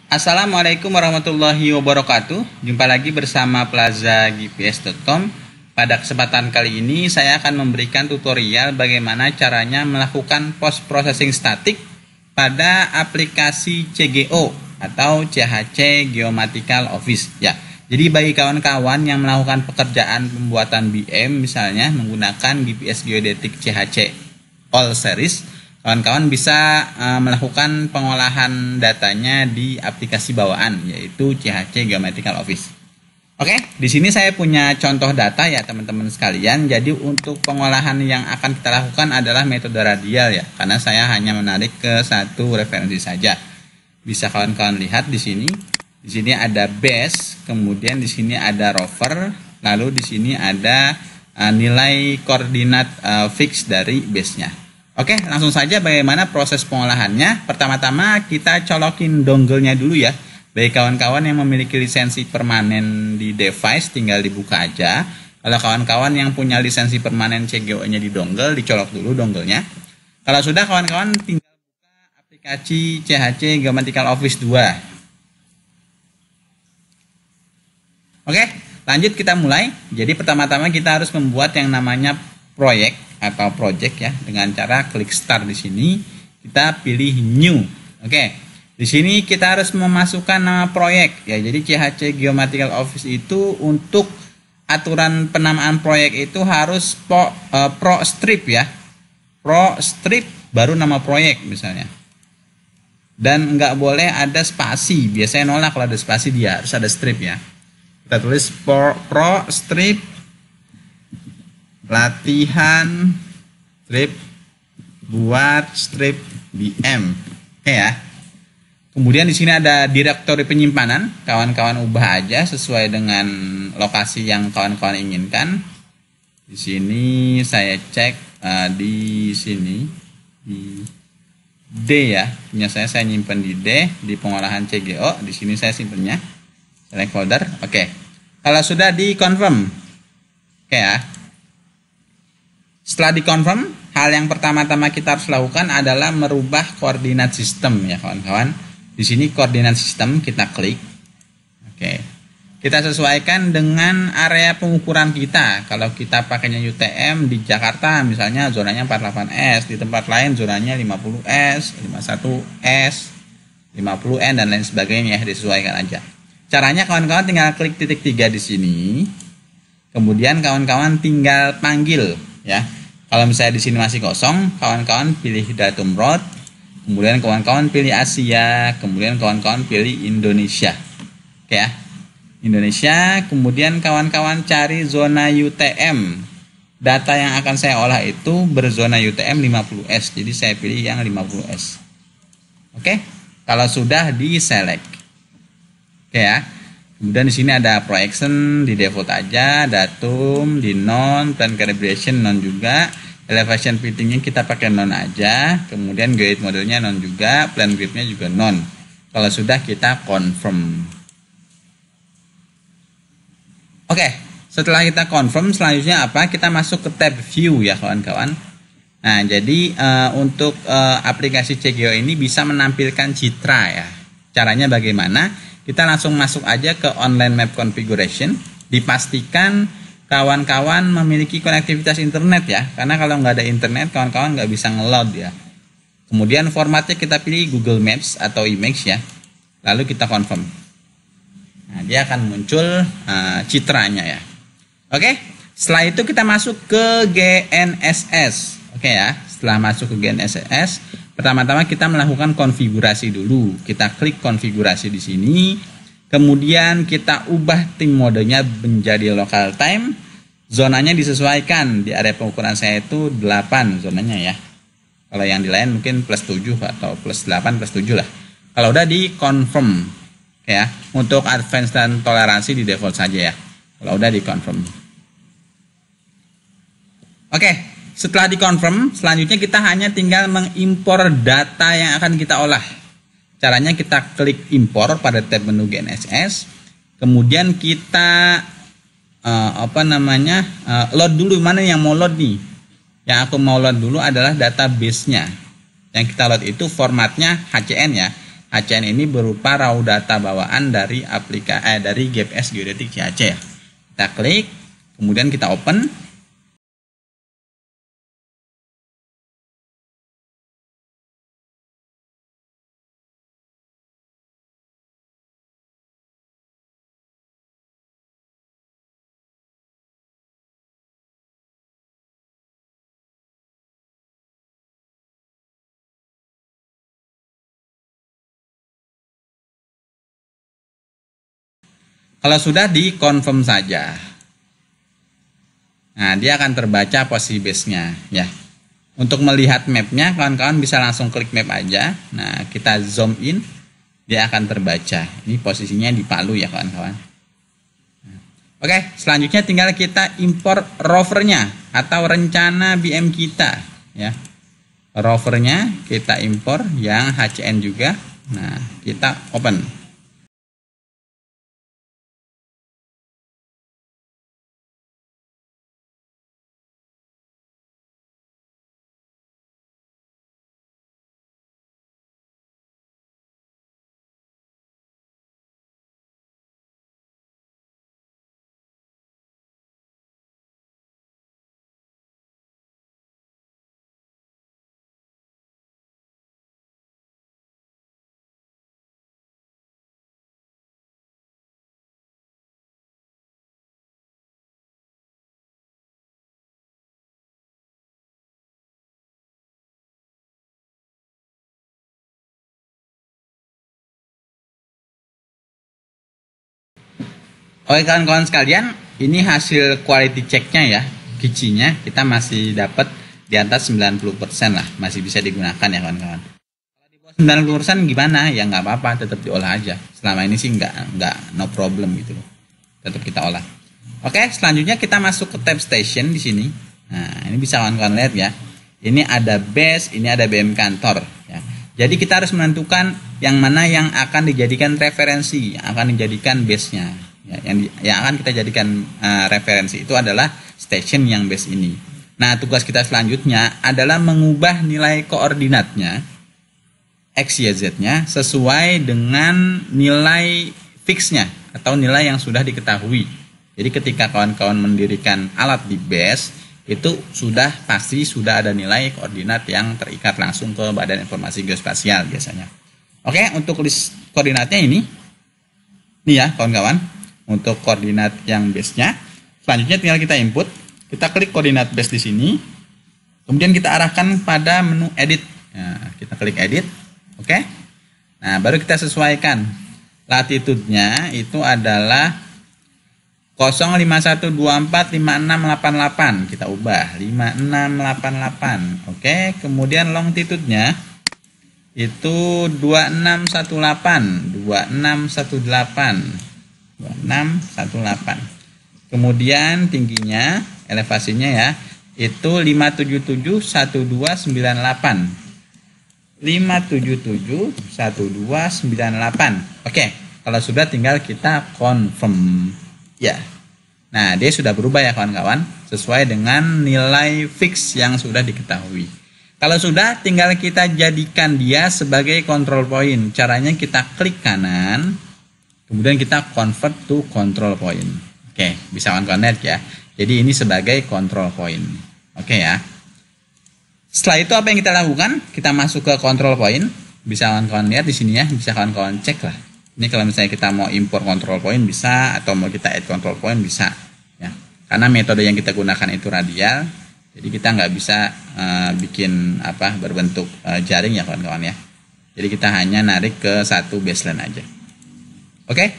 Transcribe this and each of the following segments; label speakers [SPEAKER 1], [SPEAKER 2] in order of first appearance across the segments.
[SPEAKER 1] Assalamualaikum warahmatullahi wabarakatuh. Jumpa lagi bersama plazagps.com. Pada kesempatan kali ini saya akan memberikan tutorial bagaimana caranya melakukan post processing statik pada aplikasi CGO atau CHC Geomatical Office ya. Jadi bagi kawan-kawan yang melakukan pekerjaan pembuatan BM misalnya menggunakan GPS Geodetik CHC All Series, kawan-kawan bisa melakukan pengolahan datanya di aplikasi bawaan yaitu CHC Geomatical Office. Oke, di sini saya punya contoh data ya teman-teman sekalian. Jadi untuk pengolahan yang akan kita lakukan adalah metode radial ya, karena saya hanya menarik ke satu referensi saja. Bisa kawan-kawan lihat di sini. Di sini ada base, kemudian di sini ada rover, lalu di sini ada nilai koordinat fix dari base-nya. Oke, langsung saja bagaimana proses pengolahannya. Pertama-tama kita colokin dongle-nya dulu ya. Bagi kawan-kawan yang memiliki lisensi permanen di device tinggal dibuka aja. Kalau kawan-kawan yang punya lisensi permanen CGO-nya di dongle, dicolok dulu dongle-nya. Kalau sudah, kawan-kawan tinggal buka aplikasi CHC Geomatical Office 2. Oke, lanjut kita mulai. Jadi pertama-tama kita harus membuat yang namanya proyek atau project ya, dengan cara klik start di sini, kita pilih new. Oke. Di sini kita harus memasukkan nama proyek ya. Jadi CHC Geomatical Office itu untuk aturan penamaan proyek itu harus pro strip ya. Pro strip baru nama proyek misalnya. Dan nggak boleh ada spasi. Biasanya nolak kalau ada spasi, dia harus ada strip ya. Kita tulis pro strip latihan strip buat strip BM. Oke ya. Kemudian di sini ada direktori penyimpanan. Kawan-kawan ubah aja sesuai dengan lokasi yang kawan-kawan inginkan. Di sini saya cek di sini di D ya. Punya saya nyimpen di D di pengolahan CGO. Di sini saya simpennya. Select folder. Oke. Kalau sudah di confirm. Oke ya. Setelah di confirm, hal yang pertama-tama kita harus lakukan adalah merubah koordinat sistem ya kawan-kawan. Di sini koordinat sistem kita klik. Oke. Kita sesuaikan dengan area pengukuran kita. Kalau kita pakainya UTM di Jakarta misalnya zonanya 48S, di tempat lain zonanya 50S, 51S, 50N dan lain sebagainya, disesuaikan aja. Caranya kawan-kawan tinggal klik titik 3 di sini. Kemudian kawan-kawan tinggal panggil ya. Kalau misalnya di sini masih kosong, kawan-kawan pilih datum road, kemudian kawan-kawan pilih Asia, kemudian kawan-kawan pilih Indonesia. Oke ya. Indonesia, kemudian kawan-kawan cari zona UTM. Data yang akan saya olah itu berzona UTM 50S. Jadi saya pilih yang 50S. Oke. Kalau sudah di select. Oke ya. Kemudian di sini ada projection, di default aja, datum, di non, plan calibration non juga, elevation fittingnya kita pakai non aja, kemudian grid modelnya non juga, plan gridnya juga non. Kalau sudah kita confirm. Oke, setelah kita confirm selanjutnya apa? Kita masuk ke tab view ya kawan-kawan. Nah jadi untuk aplikasi CGO ini bisa menampilkan citra ya. Caranya bagaimana? Kita langsung masuk aja ke online map configuration. Dipastikan kawan-kawan memiliki konektivitas internet ya. Karena kalau nggak ada internet, kawan-kawan nggak bisa ngeload ya. Kemudian formatnya kita pilih Google Maps atau Image ya. Lalu kita confirm. Nah, dia akan muncul citranya ya. Oke, setelah itu kita masuk ke GNSS. Oke ya, setelah masuk ke GNSS, pertama-tama kita melakukan konfigurasi dulu. Kita klik konfigurasi di sini. Kemudian kita ubah tim modenya menjadi local time. Zonanya disesuaikan. Di area pengukuran saya itu 8 zonanya ya. Kalau yang di lain mungkin plus 7 atau plus 8 plus 7 lah. Kalau udah di confirm ya. Untuk advance dan toleransi di default saja ya. Kalau udah di confirm. Oke. Setelah dikonfirm, selanjutnya kita hanya tinggal mengimpor data yang akan kita olah. Caranya kita klik impor pada tab menu GNSS, kemudian kita load dulu. Mana yang mau load nih? Yang aku mau load dulu adalah database-nya. Yang kita load itu formatnya HCN ya. HCN ini berupa raw data bawaan dari dari GPS Geodetik CAC ya. Kita klik, kemudian kita open. Kalau sudah, di-confirm saja. Nah, dia akan terbaca posisi base-nya ya. Untuk melihat mapnya, kawan-kawan bisa langsung klik map aja. Nah, kita zoom in, dia akan terbaca. Ini posisinya di Palu ya, kawan-kawan. Oke, selanjutnya tinggal kita import rovernya atau rencana BM kita ya. Rovernya kita import yang HCN juga. Nah, kita open. Oke kawan-kawan sekalian, ini hasil quality checknya ya. Giginya kita masih dapat di atas 90% lah, masih bisa digunakan ya kawan-kawan. Kalau di bawah 90% gimana? Ya nggak apa-apa, tetap diolah aja. Selama ini sih nggak no problem gitu loh. Tetap kita olah. Oke, selanjutnya kita masuk ke tab station di sini. Nah, ini bisa kawan-kawan lihat ya. Ini ada base, ini ada BM kantor ya. Jadi kita harus menentukan yang mana yang akan dijadikan referensi, yang akan dijadikan base-nya. Ya, yang akan kita jadikan referensi itu adalah station yang base ini. Nah, tugas kita selanjutnya adalah mengubah nilai koordinatnya X, Y, Z-nya sesuai dengan nilai fixnya atau nilai yang sudah diketahui. Jadi ketika kawan-kawan mendirikan alat di base, itu sudah pasti sudah ada nilai koordinat yang terikat langsung ke Badan Informasi Geospasial biasanya. Oke, untuk list koordinatnya ini ya kawan-kawan. Untuk koordinat yang base-nya, selanjutnya tinggal kita input, kita klik koordinat base di sini, kemudian kita arahkan pada menu edit. Nah, kita klik edit, oke. Nah, baru kita sesuaikan latitude-nya itu adalah 051245688, kita ubah 5688, oke. Kemudian longitude-nya itu 2618. Kemudian tingginya, elevasinya ya, itu 5771298. 5771298. Oke, kalau sudah tinggal kita confirm ya. Nah, dia sudah berubah ya kawan-kawan, sesuai dengan nilai fix yang sudah diketahui. Kalau sudah, tinggal kita jadikan dia sebagai control point. Caranya kita klik kanan, kemudian kita convert to control point. Oke, bisa kawan-kawan lihat ya. Jadi ini sebagai control point. Oke ya. Setelah itu apa yang kita lakukan? Kita masuk ke control point. Bisa kawan-kawan lihat di sini ya. Bisa kawan-kawan cek lah. Ini kalau misalnya kita mau import control point bisa, atau mau kita add control point bisa. Ya. Karena metode yang kita gunakan itu radial. Jadi kita nggak bisa bikin berbentuk jaring ya kawan-kawan ya. Jadi kita hanya narik ke satu baseline aja. Oke,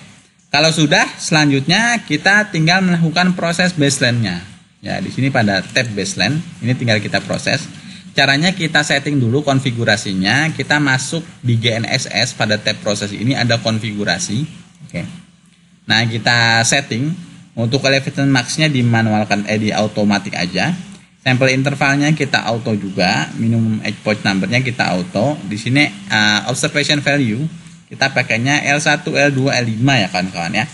[SPEAKER 1] kalau sudah, selanjutnya kita tinggal melakukan proses baseline-nya. Ya, di sini pada tab baseline, ini tinggal kita proses. Caranya kita setting dulu konfigurasinya. Kita masuk di GNSS pada tab proses ini ada konfigurasi. Oke. Nah, kita setting untuk elevation max-nya dimanualkan, di automatic aja. Sampel intervalnya kita auto juga. Minimum edge point number-nya kita auto. Di sini observation value kita pakainya L1, L2, L5 ya kawan-kawan ya.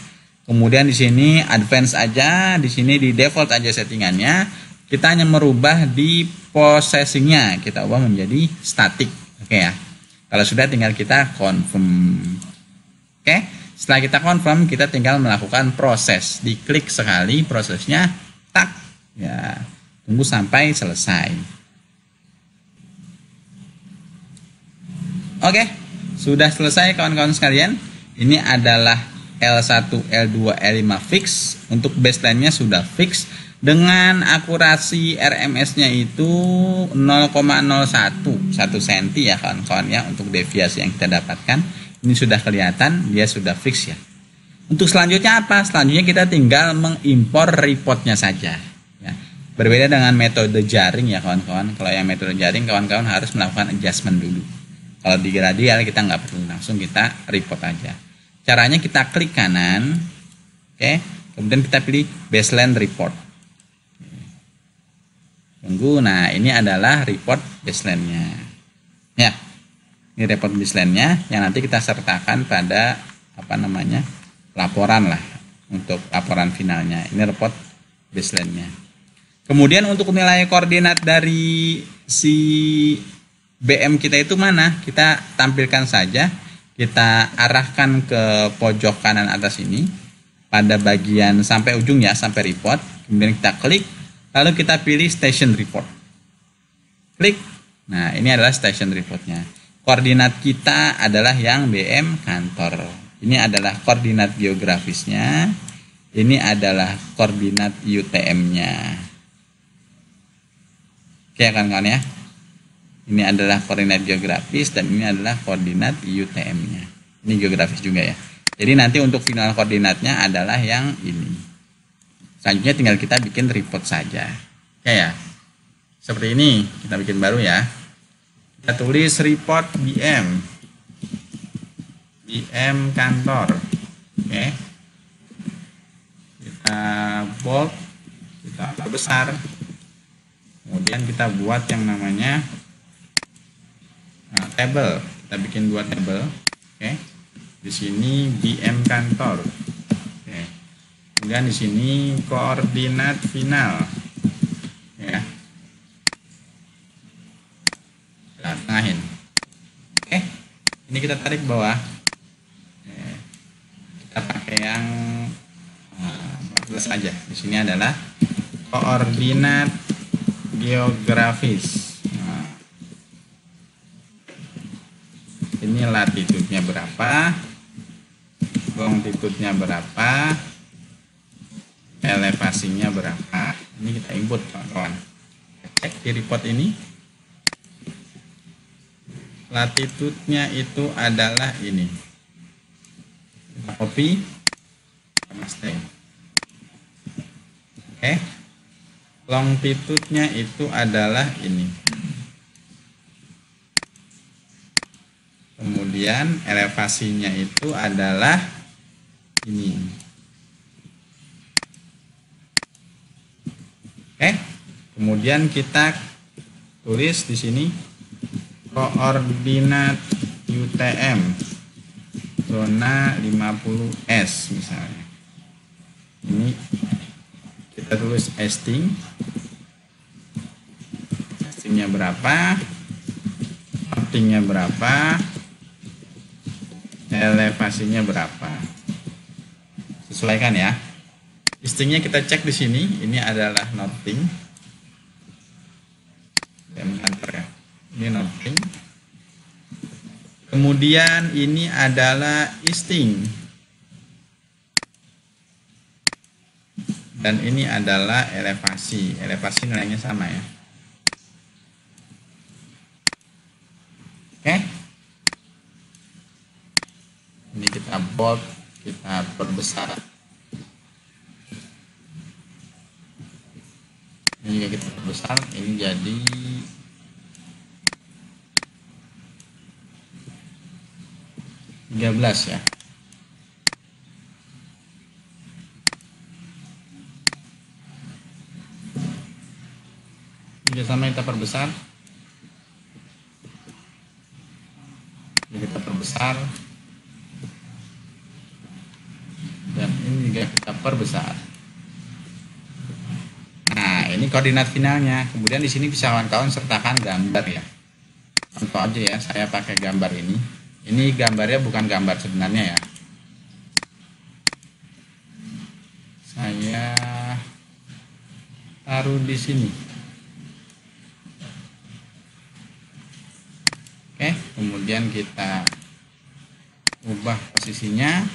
[SPEAKER 1] Kemudian di sini advance aja, di sini di default aja settingannya. Kita hanya merubah di processingnya, kita ubah menjadi static. Oke ya. Kalau sudah tinggal kita confirm. Oke, setelah kita confirm kita tinggal melakukan proses. Diklik sekali prosesnya, tak, ya, tunggu sampai selesai. Oke, sudah selesai kawan-kawan sekalian. Ini adalah L1, L2, L5 fix. Untuk baseline-nya sudah fix. Dengan akurasi RMS-nya itu 0,01 cm ya kawan-kawan ya. Untuk deviasi yang kita dapatkan. Ini sudah kelihatan, dia sudah fix ya. Untuk selanjutnya apa? Selanjutnya kita tinggal mengimpor reportnya saja. Ya. Berbeda dengan metode jaring ya kawan-kawan. Kalau yang metode jaring kawan-kawan harus melakukan adjustment dulu. Kalau di Gradial kita nggak perlu, langsung kita report aja. Caranya kita klik kanan, oke, kemudian kita pilih baseline report. Tunggu, nah ini adalah report baseline-nya. Ya, ini report baseline-nya yang nanti kita sertakan pada laporan lah untuk laporan finalnya. Ini report baseline-nya. Kemudian untuk nilai koordinat dari si BM kita itu mana? Kita tampilkan saja, kita arahkan ke pojok kanan atas ini pada bagian sampai ujung ya, sampai report. Kemudian kita klik, lalu kita pilih station report. Klik. Nah, ini adalah station reportnya. Koordinat kita adalah yang BM kantor. Ini adalah koordinat geografisnya. Ini adalah koordinat UTM-nya. Oke kawan-kawan ya. Ini adalah koordinat geografis dan ini adalah koordinat UTM-nya. Ini geografis juga ya. Jadi nanti untuk final koordinatnya adalah yang ini. Selanjutnya tinggal kita bikin report saja. Oke ya. Seperti ini, kita bikin baru ya. Kita tulis report BM. BM kantor. Oke. Kita bold, kita perbesar. Kemudian kita buat yang namanya table. Kita bikin 2 table. Oke. Di sini BM kantor. Oke. Kemudian di sini koordinat final. Ya. Kita tengahin. Oke. Ini kita tarik bawah. Oke. Kita pakai yang 14 aja. Di sini adalah koordinat geografis. Ini latitudenya berapa, longitudenya berapa, elevasinya berapa. Ini kita input kawan-kawan. Cek di report ini. Latitudenya itu adalah ini. Kita copy, paste. Oke. Longitudenya itu adalah ini. Kemudian elevasinya itu adalah ini. Oke. Kemudian kita tulis di sini koordinat UTM zona 50S misalnya. Ini kita tulis esting. Estingnya berapa? Northingnya berapa? Elevasinya berapa? Sesuaikan ya. Estingnya kita cek di sini. Ini adalah northing. Kantor ya. Ini northing. Kemudian ini adalah easting. Dan ini adalah elevasi. Elevasi nilainya sama ya. Oke. Ini kita bold, kita perbesar. Ini juga kita perbesar. Ini jadi 13 ya. Ini sama kita perbesar. Ini kita perbesar. Dan ini juga kita perbesar. Nah, ini koordinat finalnya. Kemudian di sini bisa kawan-kawan sertakan gambar ya. Contoh aja ya, saya pakai gambar ini. Ini gambarnya bukan gambar sebenarnya ya. Saya taruh di sini. Oke, kemudian kita ubah posisinya.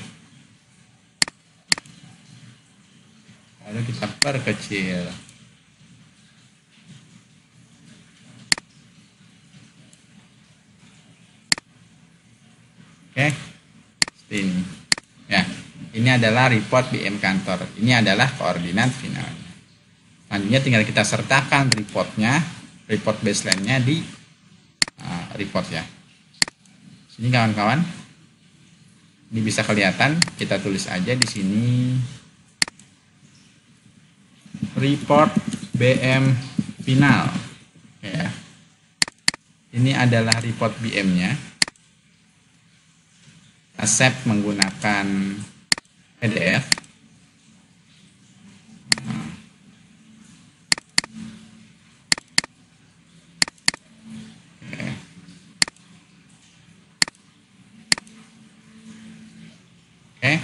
[SPEAKER 1] Lalu kita perkecil. Oke, seperti ini. Ya, ini adalah report BM kantor. Ini adalah koordinat finalnya. Selanjutnya tinggal kita sertakan reportnya, report baseline-nya di report ya. Sini kawan-kawan. Ini bisa kelihatan. Kita tulis aja di sini report BM final. Ya. Ini adalah report BM-nya. Save menggunakan PDF. Oke.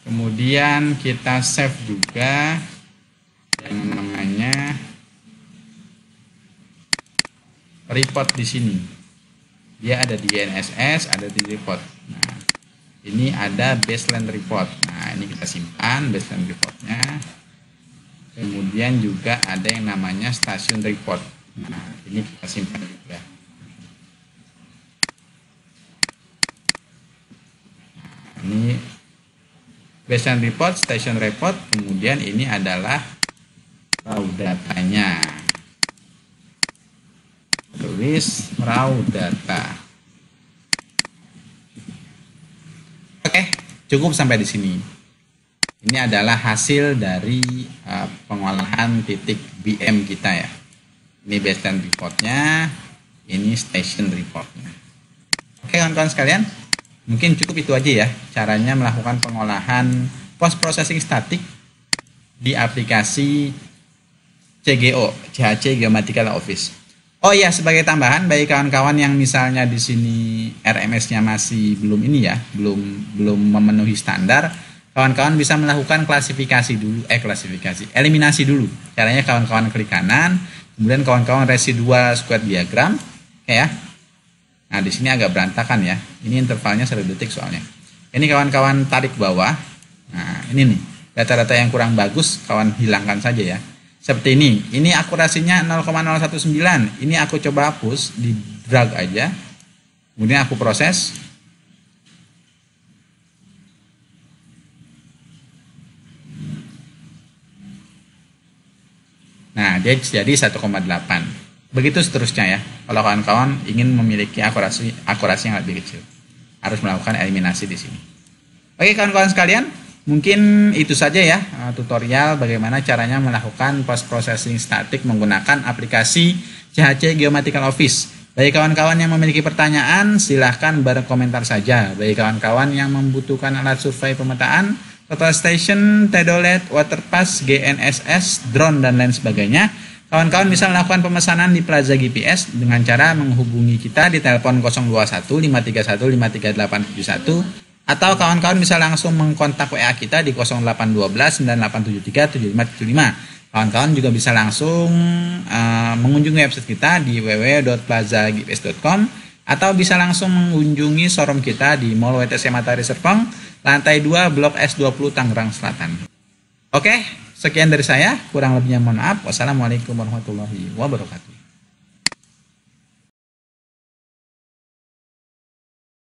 [SPEAKER 1] Kemudian kita save juga yang namanya report di sini. Dia ada di NSS, ada di report. Nah, ini ada baseline report. Nah, ini kita simpan baseline reportnya. Kemudian juga ada yang namanya stasiun report. Nah, ini kita simpan juga. Nah, ini baseline report, station report. Kemudian ini adalah raw datanya. Tulis raw data. Oke, cukup sampai di sini. Ini adalah hasil dari pengolahan titik BM kita ya. Ini baseline reportnya, ini station reportnya. Oke kawan-kawan sekalian, mungkin cukup itu aja ya caranya melakukan pengolahan post processing static di aplikasi CGO, CHC Geomatikal Office. Oh iya, sebagai tambahan bagi kawan-kawan yang misalnya di sini RMS-nya masih belum ini ya, belum memenuhi standar, kawan-kawan bisa melakukan eliminasi dulu. Caranya kawan-kawan klik kanan, kemudian kawan-kawan residual square diagram, ya. Nah, di sini agak berantakan ya. Ini intervalnya 1 detik soalnya. Ini kawan-kawan tarik bawah. Nah, ini nih, data-data yang kurang bagus kawan hilangkan saja ya. Seperti ini akurasinya 0,019. Ini aku coba hapus, di drag aja. Kemudian aku proses. Nah, dia jadi 1,8. Begitu seterusnya ya. Kalau kawan-kawan ingin memiliki akurasi yang lebih kecil, harus melakukan eliminasi di sini. Oke kawan-kawan sekalian, mungkin itu saja ya tutorial bagaimana caranya melakukan post processing static menggunakan aplikasi CHC Geomatikal Office. Bagi kawan-kawan yang memiliki pertanyaan, silahkan berkomentar saja. Bagi kawan-kawan yang membutuhkan alat survei pemetaan, total station, tedolet, waterpass, GNSS, drone, dan lain sebagainya, kawan-kawan bisa melakukan pemesanan di Plaza GPS dengan cara menghubungi kita di telepon 021 531 53871. Atau kawan-kawan bisa langsung mengkontak WA kita di 0812 9873 7575. Kawan-kawan juga bisa langsung mengunjungi website kita di www.plazagps.com atau bisa langsung mengunjungi showroom kita di Mall WTC Matahari Serpong, lantai 2, Blok S20, Tangerang Selatan. Oke, sekian dari saya. Kurang lebihnya mohon maaf. Wassalamualaikum warahmatullahi wabarakatuh.